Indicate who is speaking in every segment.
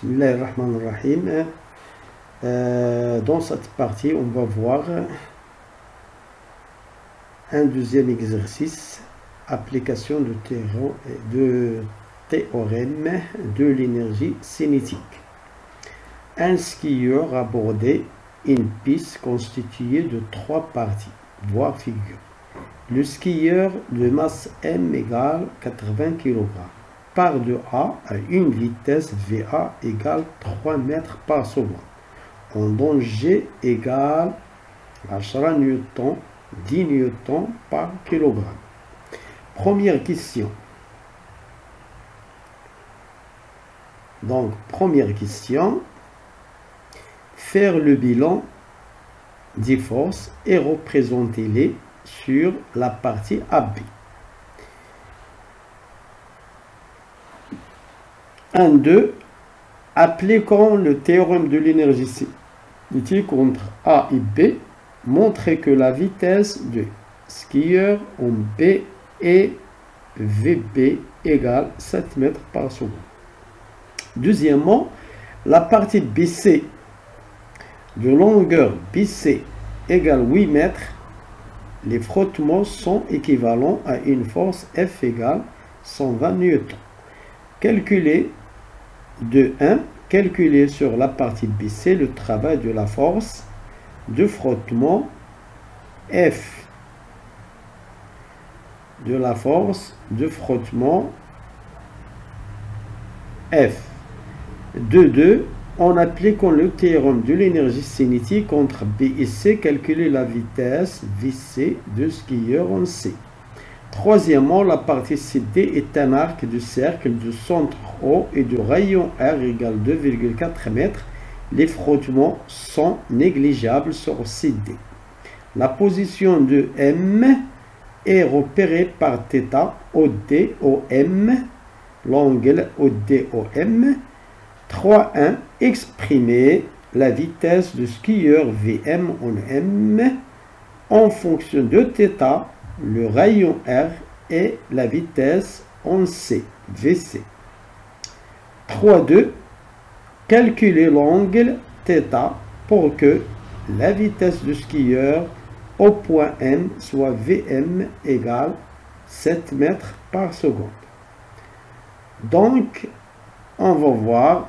Speaker 1: Bismillahirrahmanirrahim. Dans cette partie, on va voir un deuxième exercice, application de théorème de l'énergie cinétique. Un skieur a abordé une piste constituée de 3 parties, voire figure. Le skieur de masse m égale 80 kg part de A à une vitesse VA égale 3 mètres par seconde. On donne G égale 10 newtons, 10 newtons par kilogramme. Première question. Donc, première question. Faire le bilan des forces et représenter-les sur la partie AB. 1-2. Appliquons le théorème de l'énergie cinétique entre A et B. Montrer que la vitesse de skieur en B est VB égale 7 mètres par seconde. Deuxièmement, la partie BC de longueur BC égale 8 mètres. Les frottements sont équivalents à une force F égale 120 newtons. Calculer de 1, calculer sur la partie BC le travail de la force de frottement F. De la force de frottement F. 2. En appliquant le théorème de l'énergie cinétique entre B et C, calculer la vitesse VC de skieur en C. Troisièmement, la partie CD est un arc de cercle de centre O et de rayon R égale 2,4 mètres. Les frottements sont négligeables sur CD. La position de M est repérée par θ OD-OM, l'angle OD-OM. 3.1. Exprimer la vitesse de skieur VM en M en fonction de θ, le rayon R et la vitesse en C, VC. 3.2. Calculer l'angle θ pour que la vitesse du skieur au point M soit VM égale 7 mètres par seconde. Donc, on va voir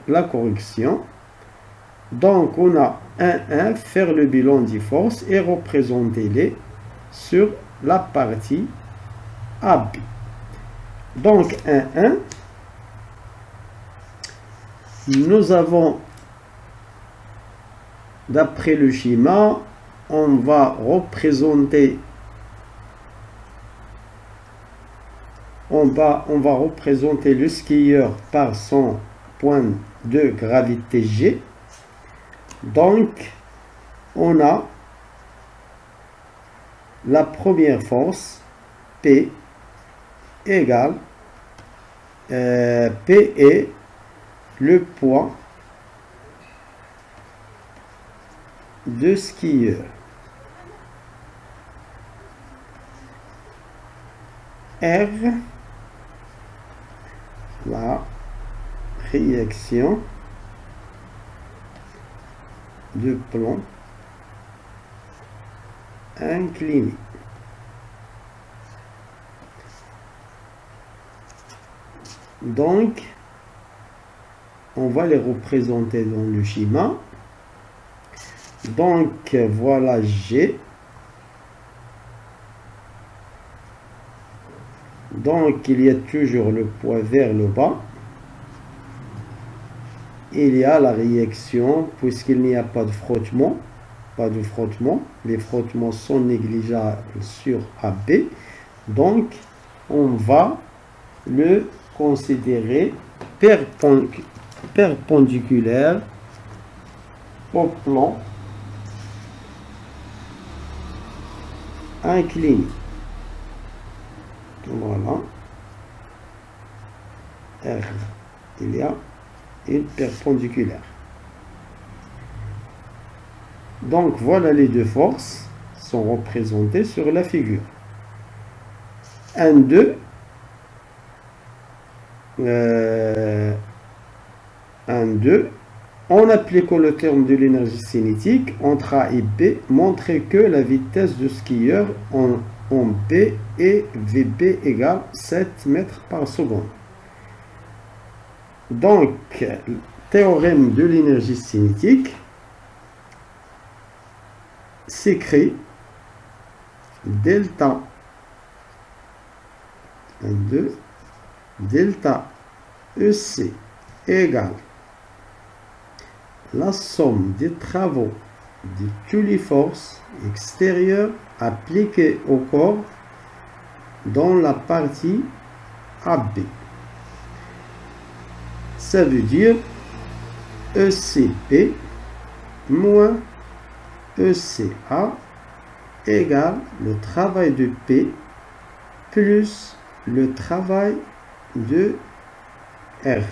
Speaker 1: la correction. Donc, on a 1-1, faire le bilan des forces et représenter-les sur la partie AB. Donc, 1-1, nous avons, d'après le schéma, on va représenter le skieur par son point de gravité G. Donc, on a la première force, P, égale P est le poids de skieur. R, la réaction de plan incliné. Donc, on va les représenter dans le schéma. Donc, voilà G. Donc, il y a toujours le poids vers le bas. Il y a la réaction, puisqu'il n'y a pas de frottement. Les frottements sont négligeables sur AB. Donc, on va le considérer perpendiculaire au plan incliné. Voilà. R. Il y a une perpendiculaire. Donc, voilà, les deux forces sont représentées sur la figure. 1, 2. 1, 2. En appliquant le terme de l'énergie cinétique entre A et B, montrer que la vitesse du skieur en B est VB égale 7 mètres par seconde. Donc, théorème de l'énergie cinétique s'écrit delta 1, 2, delta EC égale la somme des travaux de toutes les forces extérieures appliquées au corps dans la partie AB. Ça veut dire ECP moins ECA égale le travail de P plus le travail de R.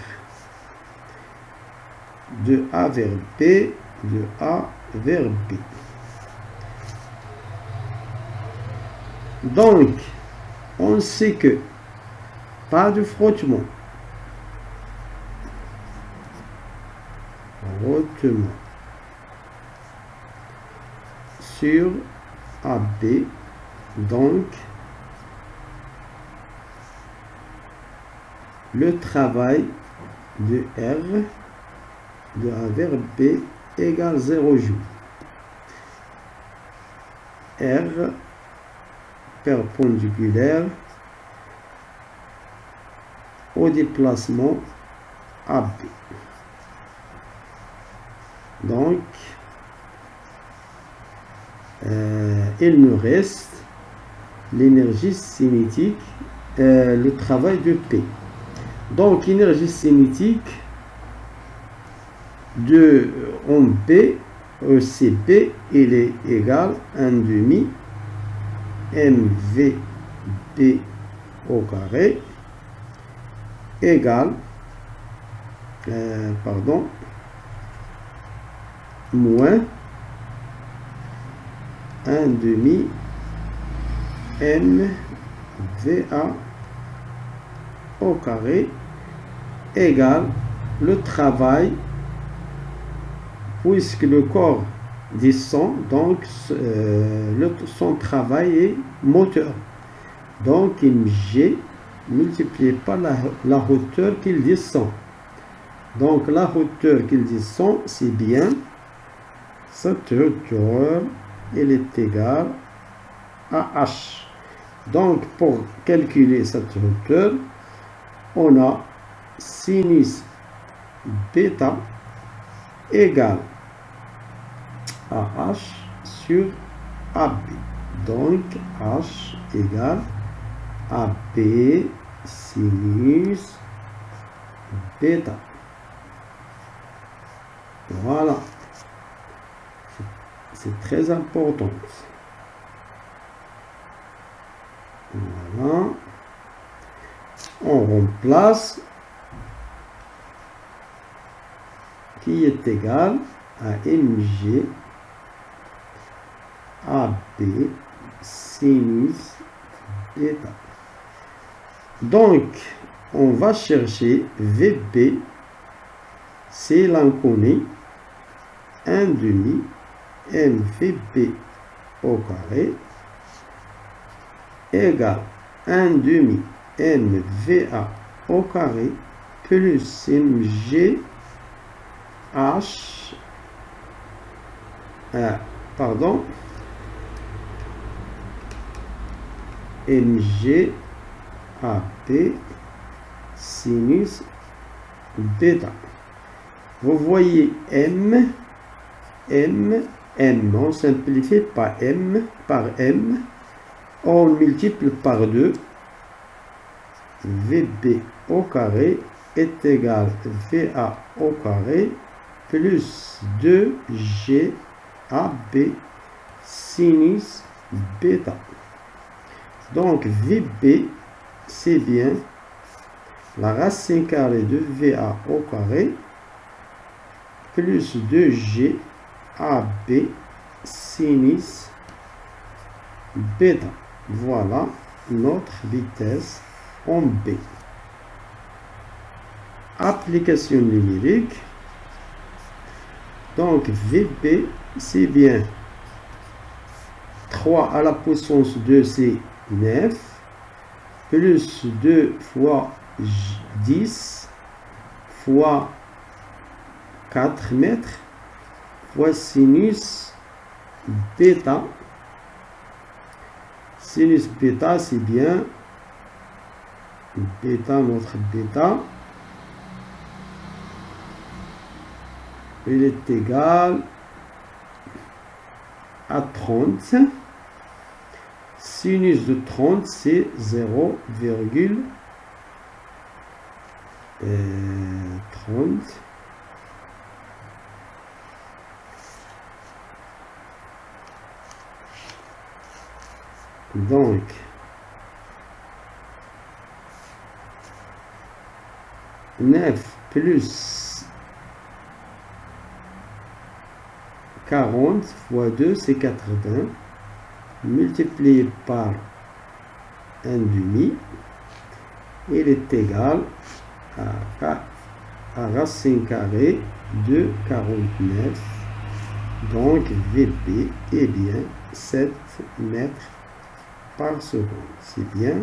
Speaker 1: De A vers B, de A vers B. Donc, on sait que pas de frottement. Sur AB, donc le travail de R de A vers B égale 0 joule. R perpendiculaire au déplacement AB. Donc, il nous reste l'énergie cinétique, le travail de P. Donc, l'énergie cinétique de en B, ECP, il est égal à 1/2 MVB au carré égale, moins 1/2 MVA au carré égale le travail, puisque le corps descend, donc son travail est moteur. Donc mg multiplié par la hauteur qu'il descend. Donc la hauteur qu'il descend, c'est bien cette hauteur, elle est égale à h. Donc pour calculer cette hauteur, on a sinus bêta égale à h sur AB. Donc h égale AB sinus bêta. Voilà. C'est très important. Voilà. On remplace qui est égal à mg AB sinus bêta. Donc, on va chercher VB, c'est l'inconnu, 1/2 MVB au carré égale 1/2 MVA au carré plus mg h mg AB sinus bêta. Vous voyez M, on simplifie par M, on multiplie par 2, VB au carré est égal VA au carré plus 2G AB sinus bêta. Donc VB, c'est bien la racine carrée de VA au carré plus 2G AB sinus bêta. Voilà notre vitesse en B. application numérique. Donc VP, c'est bien 3 à la puissance 2, c'est 9, plus 2 fois 10 fois 4 mètres fois sinus bêta. Sinus bêta, c'est bien bêta, notre bêta, il est égal à 30. Sinus de 30, c'est 0,30. Donc, plus 40 fois 2, c'est 80, multiplié par 1,5, il est égal à racine carrée de 49. Donc, VP est bien 7 mètres par seconde. C'est bien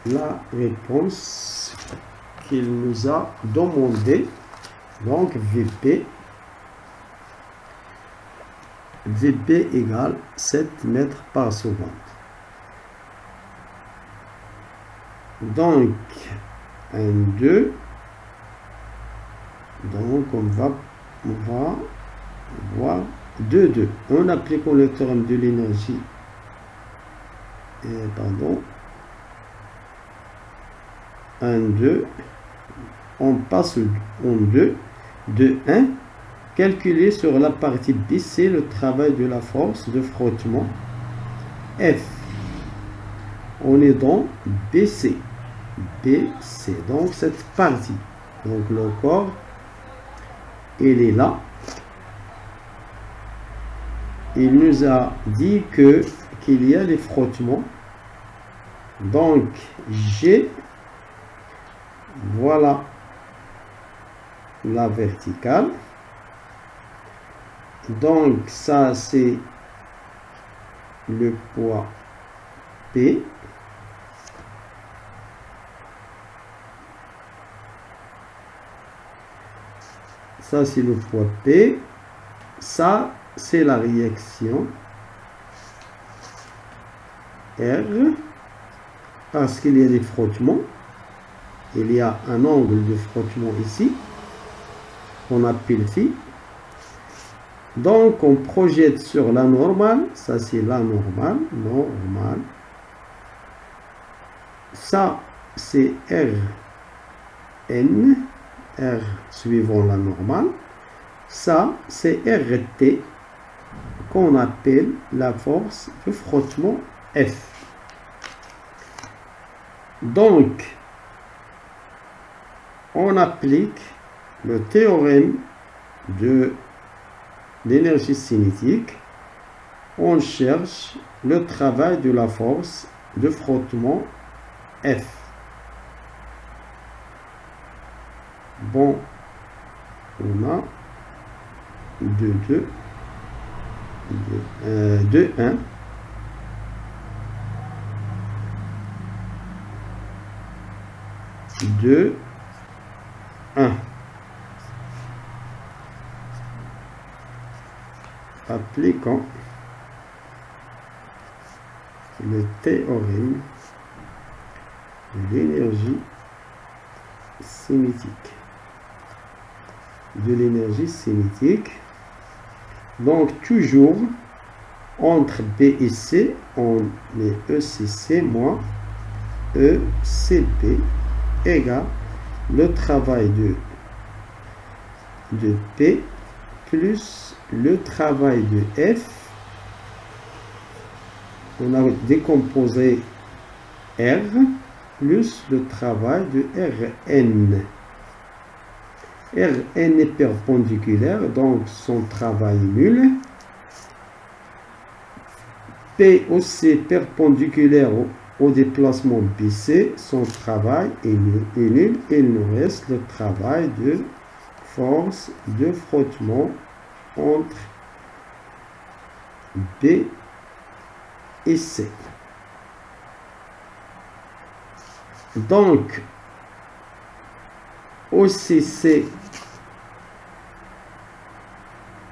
Speaker 1: la réponse qu'il nous a demandé. Donc, VP égale 7 mètres par seconde. Donc, 2. Donc, on va voir 2. En appliquant le théorème de l'énergie, pardon, 2, on passe en 2, de 1. Calculer sur la partie BC le travail de la force de frottement F. On est dans BC. Donc cette partie. Donc le corps, il est là. Il nous a dit qu'il y a des frottements. Donc G, voilà la verticale. Donc ça c'est le poids P. Ça c'est le poids P. Ça c'est la réaction R. Parce qu'il y a des frottements. Il y a un angle de frottement ici. On appelle phi. Donc, on projette sur la normale. Ça, c'est la normale. Ça, c'est Rn. R suivant la normale. Ça, c'est RT qu'on appelle la force de frottement F. Donc, on applique le théorème de l'énergie cinétique, on cherche le travail de la force de frottement F. Bon, on a 2, 1. Deux, 1. Appliquons le théorème de l'énergie cinétique. Donc, toujours entre B et C, on met ECC moins ECP égale le travail de P plus le travail de F. On a décomposé R plus le travail de Rn. Rn est perpendiculaire, donc son travail est nul. P aussi perpendiculaire au déplacement BC, son travail est nul. Il nous reste le travail de force de frottement entre B et C. Donc, OCC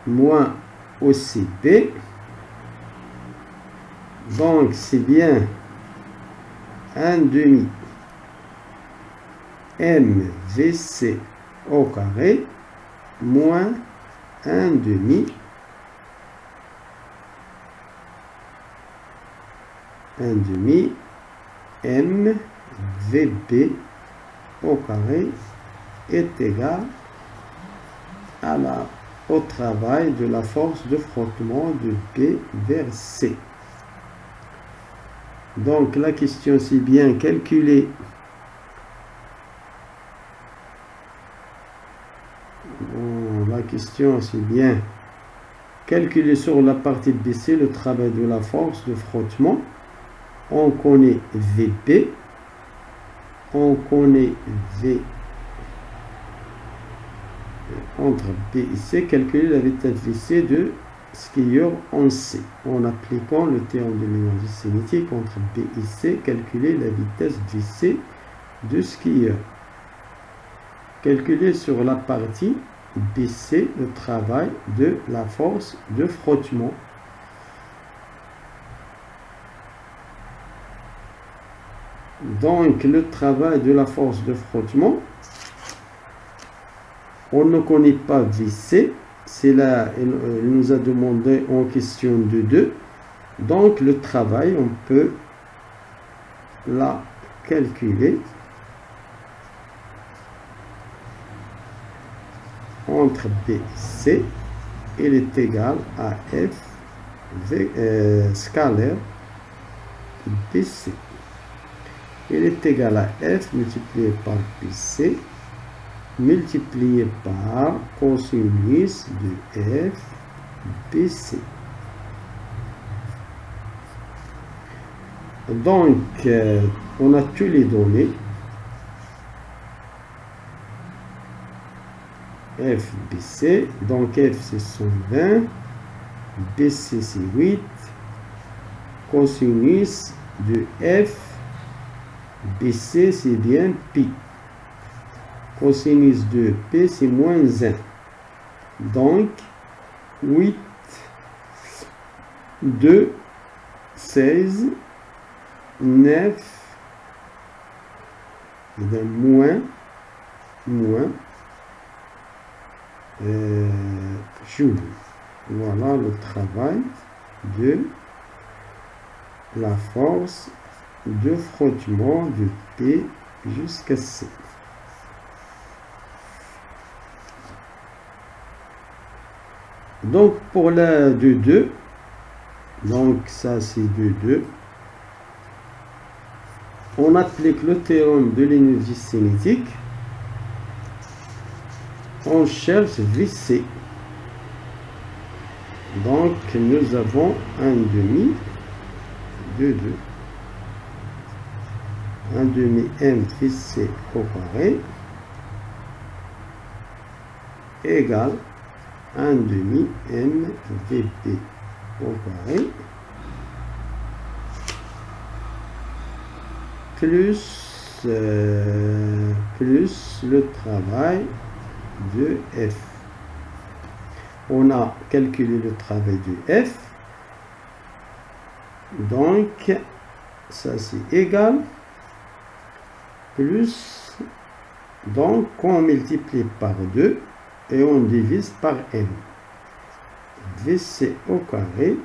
Speaker 1: moins OCB. Donc, c'est bien 1/2 MVC au carré moins 1/2 MVB au carré est égal au travail de la force de frottement de B vers C. Donc la question c'est bien calculer sur la partie BC le travail de la force de frottement. On connaît VP, on connaît V entre B et C, calculer la vitesse VC de skieur en C. En appliquant le théorème de l'énergie cinétique entre B et C, calculer la vitesse VC de skieur. Calculer sur la partie BC le travail de la force de frottement. Donc, le travail de la force de frottement, on ne connaît pas VC, c'est là, il nous a demandé en question de 2. Donc, le travail, on peut la calculer entre B et C. Il est égal à F scalaire BC. Il est égal à F multiplié par BC multiplié par cosinus de F BC. Donc, on a tous les données. F BC, donc F c'est 120, BC c'est 8, cosinus de F BC c'est bien pi. Cosinus de P c'est moins 1. Donc 8, 2, 16, 9, moins joule. Voilà le travail de la force de frottement de P jusqu'à C. Donc pour la 2,2, donc ça c'est 2,2, on applique le théorème de l'énergie cinétique, on cherche VC. Donc nous avons 1/2, 2,2, 1/2 MVC au carré égale 1/2 MVP au carré plus le travail de F. On a calculé le travail de F. Donc, ça c'est égal. Plus. Donc, on multiplie par 2 et on divise par M. VC au carré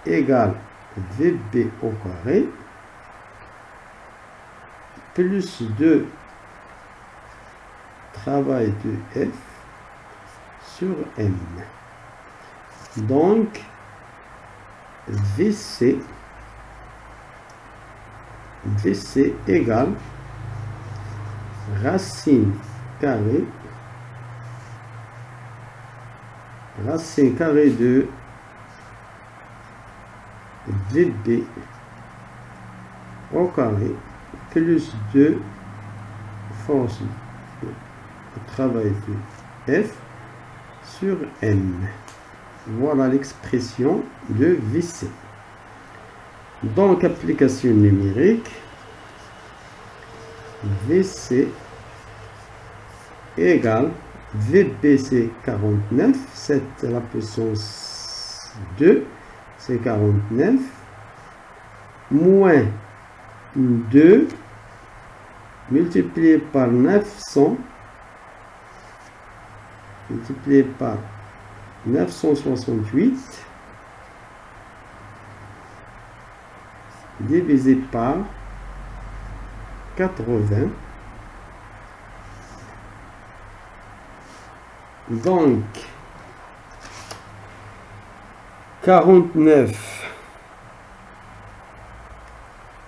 Speaker 1: égale VB au carré plus 2 travail de F sur M. Donc, VC égale racine carrée de VB au carré plus 2 force de travail de F sur M. Voilà l'expression de VC. Donc, application numérique, VC égale VBC 49, c'est la puissance 2, c'est 49, moins 2 multiplié par 900, multiplié par 968, divisé par 80. Donc, 49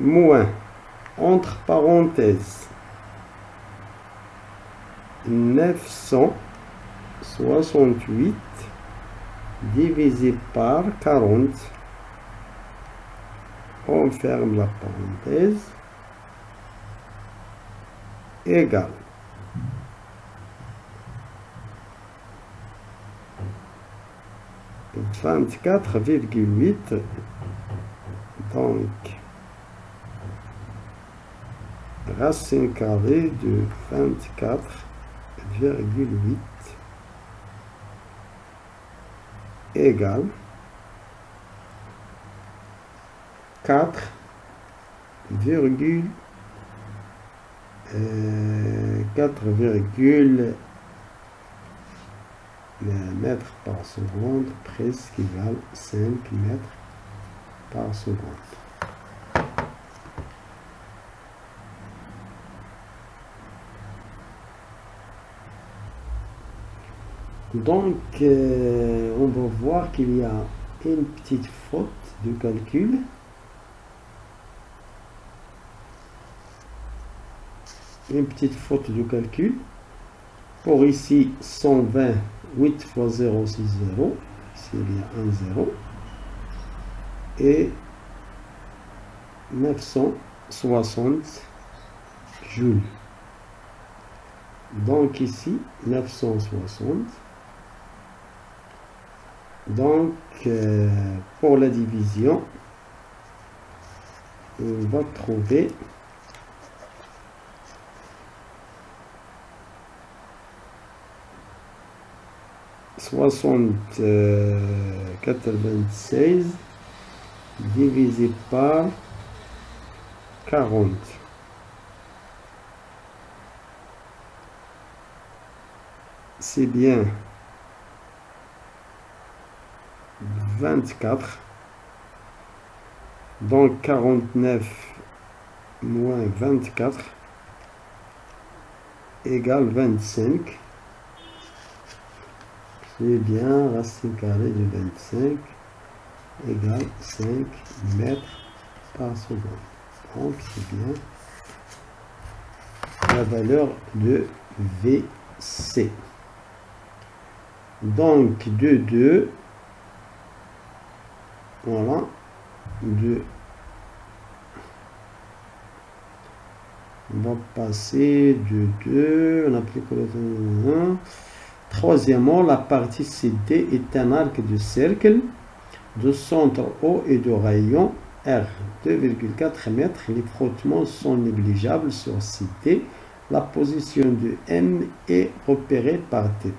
Speaker 1: moins, entre parenthèses, 968 divisé par 40, on ferme la parenthèse, égale 24,8. Donc, racine carrée de 24,8 égale 4, mètres par seconde, presque égale 5 mètres par seconde. Donc, on va voir qu'il y a une petite faute de calcul. Une petite faute de calcul. Pour ici, 120, 8 fois 0, c'est 0. Ici, il y a un 0. Et 960 joules. Donc ici, 960. Donc, pour la division, on va trouver 96 divisé par 40. C'est bien 24. Donc 49 moins 24 égale 25. C'est bien, racine carrée de 25 égale 5 mètres par seconde. Donc c'est bien la valeur de VC. Donc 2, voilà, 2. On va passer de 2, on applique le 1. Troisièmement, la partie CD est un arc de cercle de centre O et de rayon R, 2,4 mètres. Les frottements sont négligeables sur CD. La position de M est repérée par θ.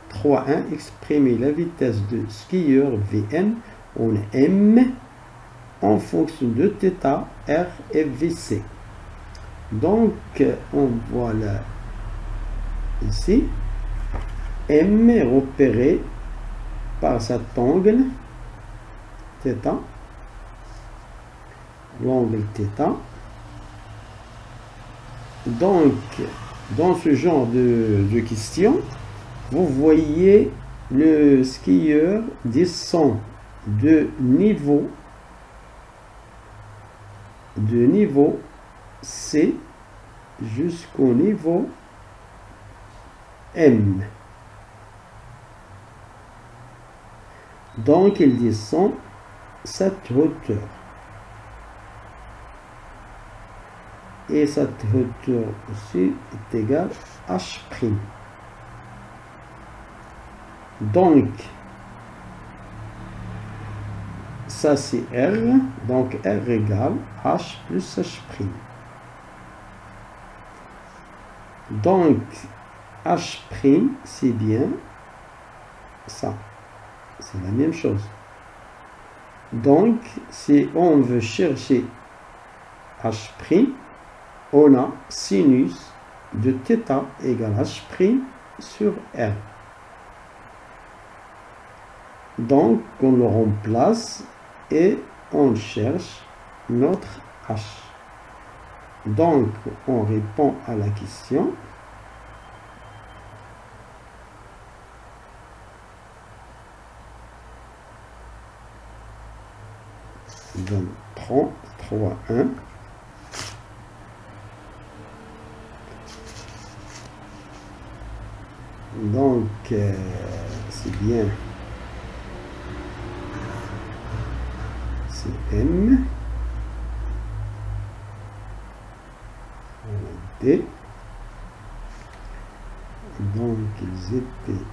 Speaker 1: 3.1. Exprimer la vitesse de skieur VM en M en fonction de θ, R et VC. Donc, on voit là, ici, M est repéré par cet angle θ, l'angle θ. Donc, dans ce genre de question, vous voyez le skieur descend de niveau C jusqu'au niveau M. Donc, il descend cette hauteur. et cette hauteur aussi est égale à H'. Donc, ça c'est R, donc R égale H plus H'. Donc, H', c'est bien ça. C'est la même chose. Donc, si on veut chercher H', on a sinus de θ égale H' sur R. Donc, on le remplace et on cherche notre H. Donc, on répond à la question. Donc, 3, 1. Donc, c'est bien. C'est M. D. Donc, ils étaient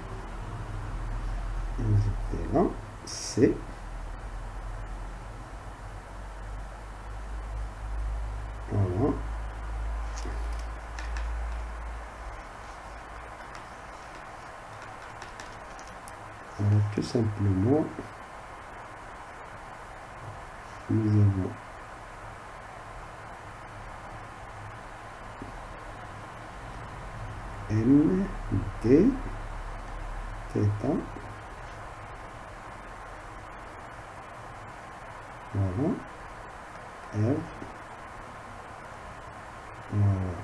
Speaker 1: là. C. Voilà. Alors, tout simplement, nous avons M, D, θ. Voilà. R. Voilà.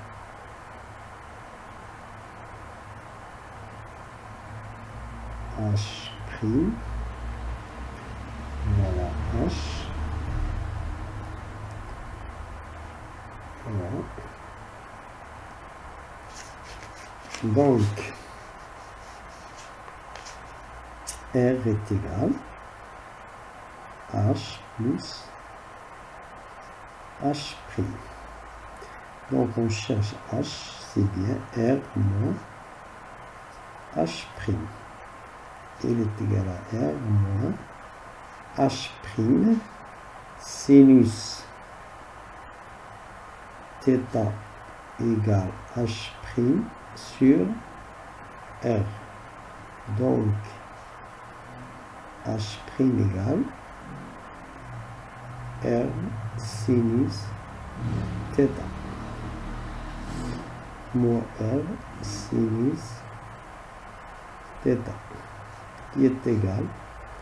Speaker 1: H'. Voilà H. Voilà. Donc, R est égal H plus H'. Donc, on cherche H, c'est bien R moins H'. Il est égal à R moins H', sinus θ égale H' sur R. Donc, H' égale R sinus θ moins R sinus θ qui est égal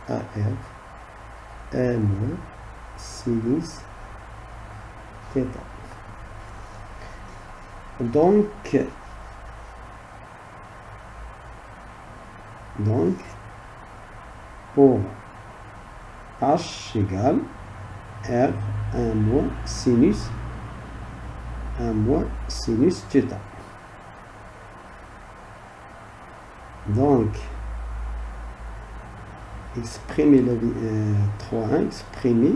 Speaker 1: à R 1 moins sinus θ. Donc, pour H égale R 1 moins sinus θ. Donc, exprimer la 3.1, exprimer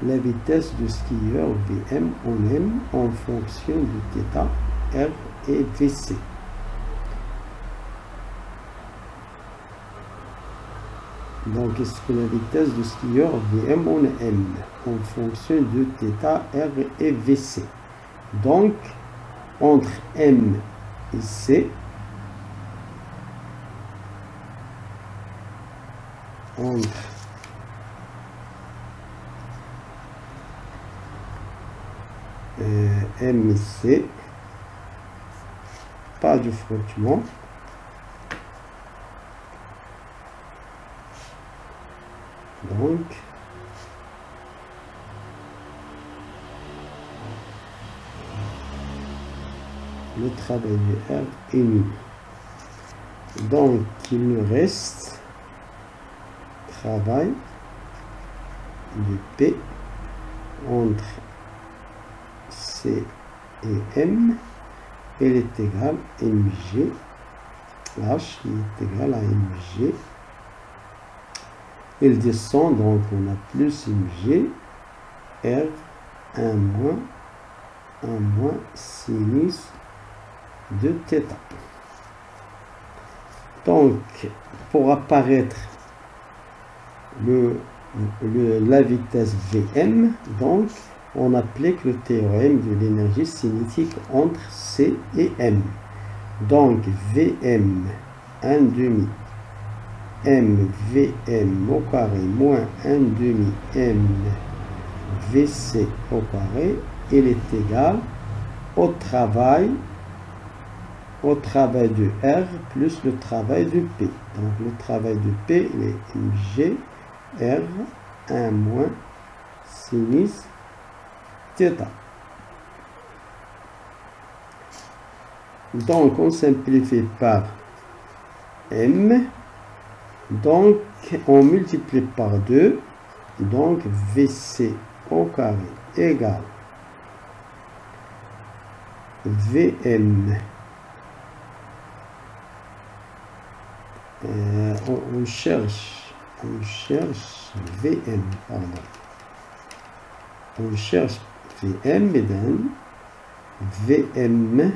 Speaker 1: la vitesse du skieur VM en M en fonction de θ, R et VC. Donc, est-ce que la vitesse du skieur VM en M en fonction de θ, R et VC. Donc, entre M et C, entre M et C, pas de frottement. Donc, le travail de R est nul. Donc, il nous reste travail de P entre C et M. Elle est égale à mg. H est égal à mg. Il descend, donc on a plus mg. R 1 moins 1 moins sinus de θ. Donc, pour apparaître la vitesse Vm, donc, on applique le théorème de l'énergie cinétique entre C et M. Donc, Vm 1 demi mVm au carré moins 1 demi mVc au carré, il est égal au travail de R plus le travail de P. Donc le travail de P, il est mg R 1 moins sinus θ. Donc on simplifie par M. Donc on multiplie par 2. Donc Vc au carré égale Vm. On cherche Vm, pardon. On cherche Vm et donne Vm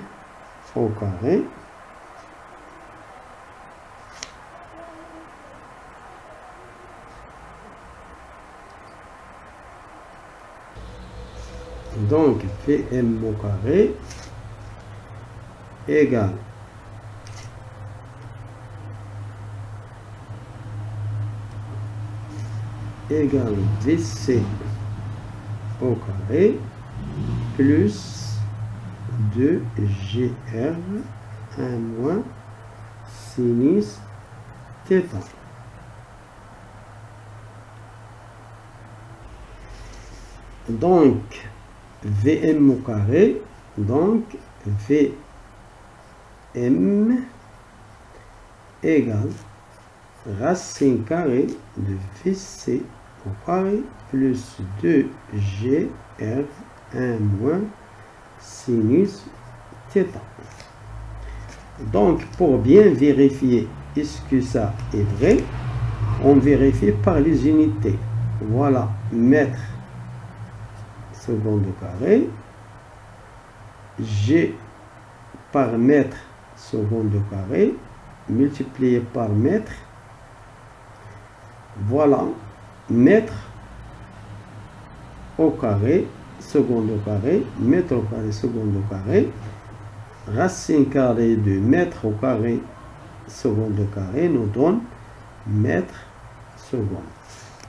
Speaker 1: au carré donc Vm au carré égale Vc au carré plus 2gr 1 moins sinus θ. Donc Vm au carré, donc Vm égale racine carrée de Vc au carré plus 2gr 1 moins sinus θ. Donc pour bien vérifier est-ce que ça est vrai, on vérifie par les unités. Voilà, mètre seconde au carré, G par mètre seconde au carré, multiplié par mètre. Voilà, mètre au carré, seconde au carré, mètre au carré, seconde au carré, racine carrée de mètre au carré, seconde au carré nous donne mètre seconde.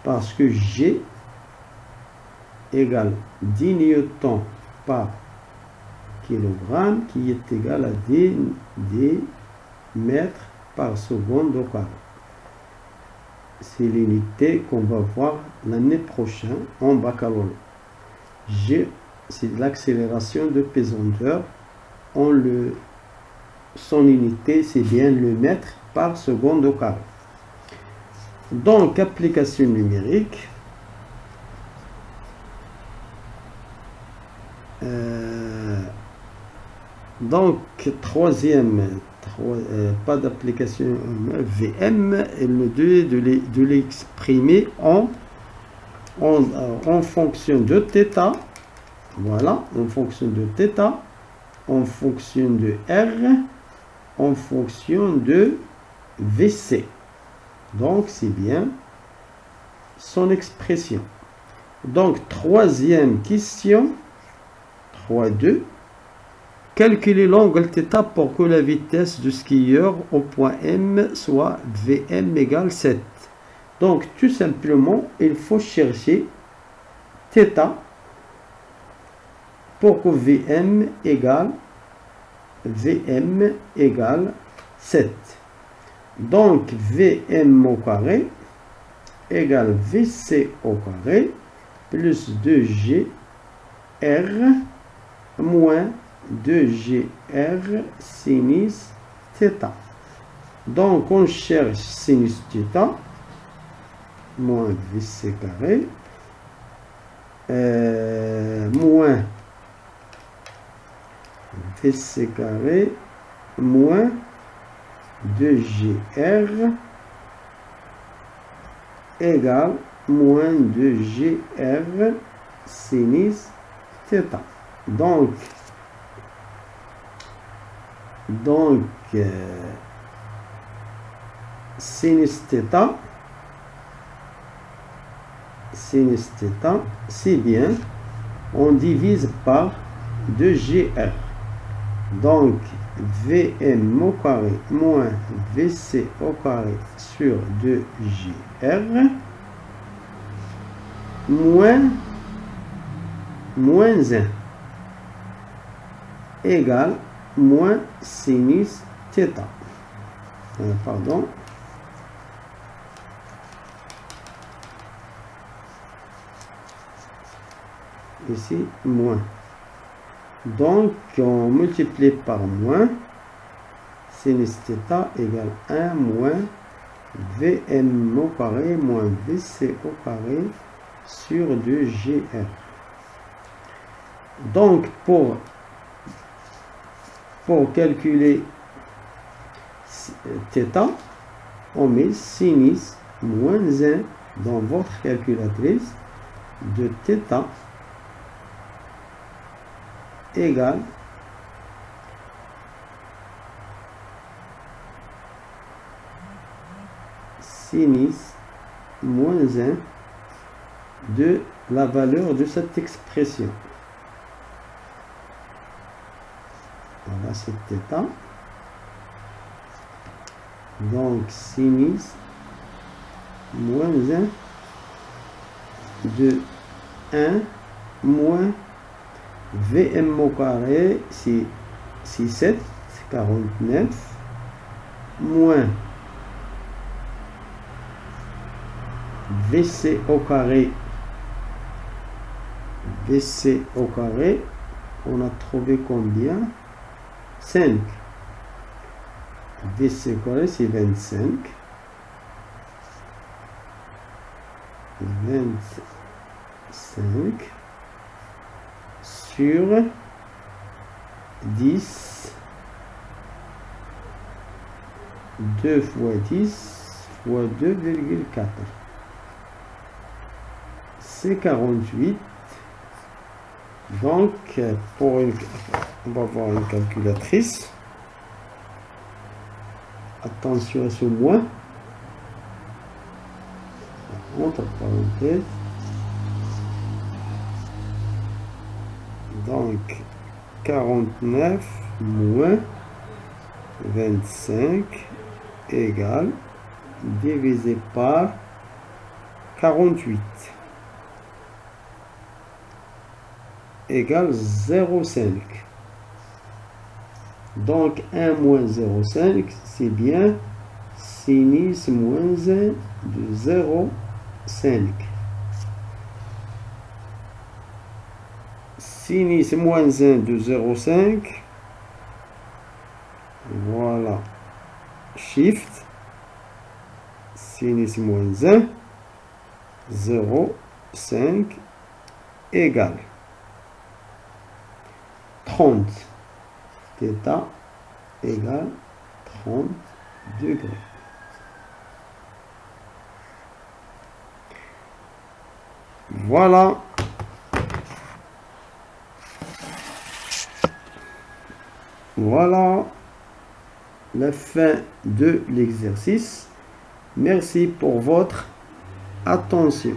Speaker 1: Parce que G égale 10 newtons par kilogramme qui est égal à 10 mètres par seconde au carré. C'est l'unité qu'on va voir l'année prochaine en baccalauréat. G, c'est l'accélération de pesanteur. Son unité, c'est bien le mètre par seconde au carré. Donc, application numérique. Donc, troisième, pas d'application Vm, et le 2 de l'exprimer en fonction de θ. Voilà, en fonction de θ, en fonction de R, en fonction de Vc. Donc, c'est bien son expression. Donc, troisième question, 3.2. Calculer l'angle θ pour que la vitesse du skieur au point M soit Vm égale 7. Donc, tout simplement, il faut chercher θ pour que Vm égale 7. Donc, Vm au carré égale Vc au carré plus 2gr moins 2gr sinus θ. Donc, on cherche sinus θ moins Vc carré moins Vc carré moins 2gr égale moins 2gr sinus θ. Donc sinus θ, c'est bien, on divise par 2GR. Donc VM au carré moins VC au carré sur 2GR moins 1 égale moins sinus θ. Pardon. Ici, moins. Donc, on multiplie par moins. Sinus θ égale 1 moins VM au carré moins VC au carré sur 2GR. Donc, pour calculer θ, on met sinus moins 1 dans votre calculatrice de θ égale sinus moins 1 de la valeur de cette expression. Voilà, c'est θ. Donc, sinus moins 1 de 1 moins VM au carré, c'est 7, 49, moins VC au carré, on a trouvé combien? 5. VC au carré, c'est 25. 25 sur 10, 2 fois 10 fois 2,4. C'est 48. Donc, on va voir une calculatrice. Attention à ce moins. Entre parenthèses. Donc, 49 moins 25 égale divisé par 48 égale 0,5. Donc, 1 moins 0,5, c'est bien sinus moins 1 de 0,5. Sinus moins 1 de 0,5. Voilà. Shift. Sinus moins 1. 0,5 égale 30. Θ égale 30 degrés. Voilà. Voilà la fin de l'exercice. Merci pour votre attention.